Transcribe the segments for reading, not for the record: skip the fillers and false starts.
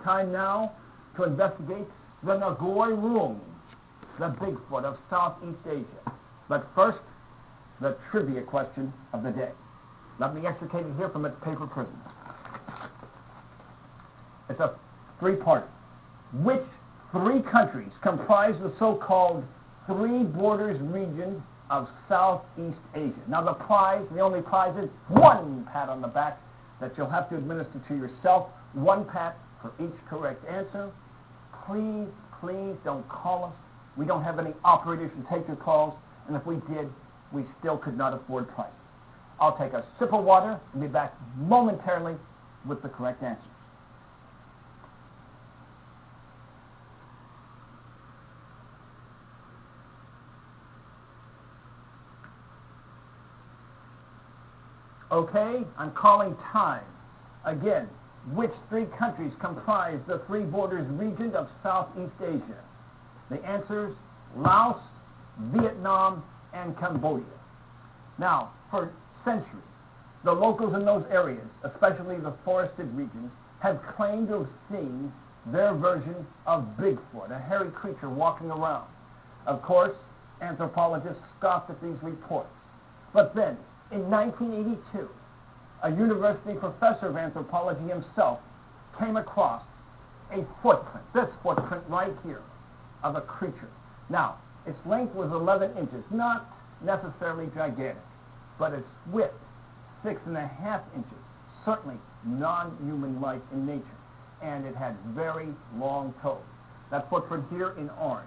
time now to investigate the Nguoi Rung, the Bigfoot of Southeast Asia. But first, the trivia question of the day. Let me extricate it here from its paper prison. It's a three-parter. Which three countries comprise the so-called three borders region of Southeast Asia? Now the prize, the only prize is one pat on the back that you'll have to administer to yourself. One pat for each correct answer. Please, please don't call us. We don't have any operators to take your calls, and if we did, we still could not afford prizes. I'll take a sip of water and be back momentarily with the correct answer. Okay, I'm calling time. Again, which three countries comprise the three borders region of Southeast Asia? The answers: Laos, Vietnam, and Cambodia. Now, for centuries, the locals in those areas, especially the forested regions, have claimed to have seen their version of Bigfoot, a hairy creature walking around. Of course, anthropologists scoffed at these reports. But then, in 1982, a university professor of anthropology himself came across a footprint, this footprint right here, of a creature. Now, its length was 11 inches, not necessarily gigantic, but its width, 6.5 inches, certainly non-human-like in nature, and it had very long toes. That footprint here in orange.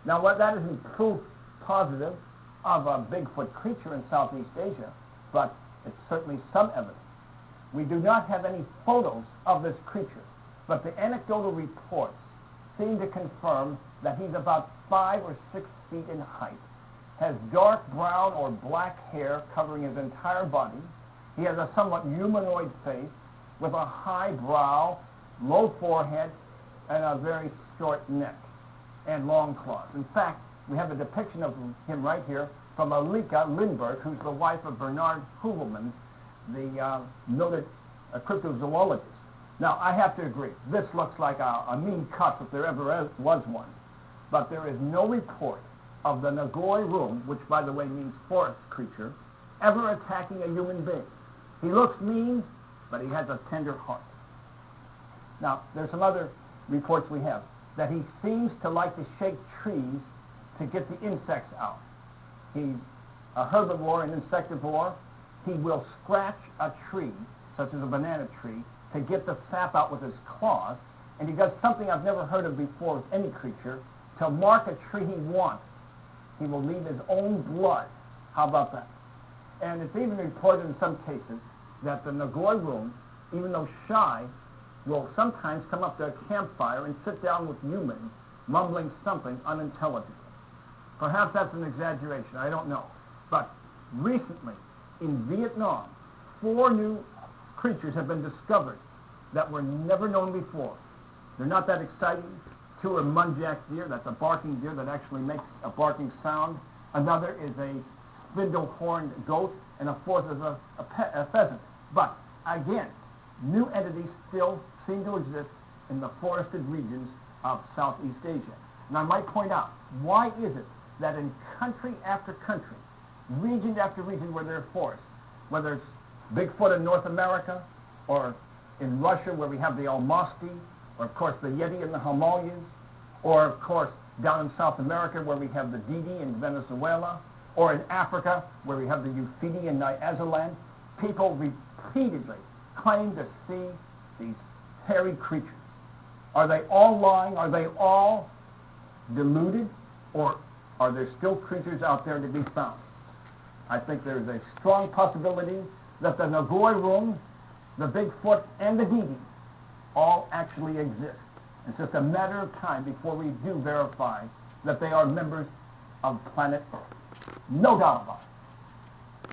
Now, what that isn't proof positive of a Bigfoot creature in Southeast Asia, but it's certainly some evidence. We do not have any photos of this creature, but the anecdotal reports seem to confirm that he's about 5 or 6 feet in height, has dark brown or black hair covering his entire body. He has a somewhat humanoid face with a high brow, low forehead, and a very short neck and long claws. In fact, we have a depiction of him right here from Alika Lindbergh, who's the wife of Bernard Heuvelmans, the noted cryptozoologist. Now, I have to agree, this looks like a mean cuss if there ever was one. But there is no report of the Nguoi Rung, which by the way means forest creature, ever attacking a human being. He looks mean, but he has a tender heart. Now, there's some other reports we have, that he seems to like to shake trees to get the insects out. He's a herbivore, an insectivore. He will scratch a tree, such as a banana tree, to get the sap out with his claws, and he does something I've never heard of before with any creature. To mark a tree he wants, he will leave his own blood. How about that? And it's even reported in some cases that the Nguoi Rung, even though shy, will sometimes come up to a campfire and sit down with humans, mumbling something unintelligible. Perhaps that's an exaggeration, I don't know. But recently, in Vietnam, 4 new creatures have been discovered that were never known before. They're not that exciting. 2 are muntjac deer, that's a barking deer that actually makes a barking sound. Another is a spindle-horned goat, and a 4th is a pheasant. But again, new entities still seem to exist in the forested regions of Southeast Asia. And I might point out, why is it that in country after country, region after region where there are forests, whether it's Bigfoot in North America, or in Russia where we have the Almasti, or of course the Yeti and the Himalayas, or of course down in South America where we have the Didi in Venezuela, or in Africa where we have the Euphidi in Nyasaland, people repeatedly claim to see these hairy creatures. Are they all lying? Are they all deluded? Or are there still creatures out there to be found? I think there is a strong possibility that the Nguoi Rung, the Bigfoot, and the Didi all actually exist. It's just a matter of time before we do verify that they are members of planet Earth. No doubt about it.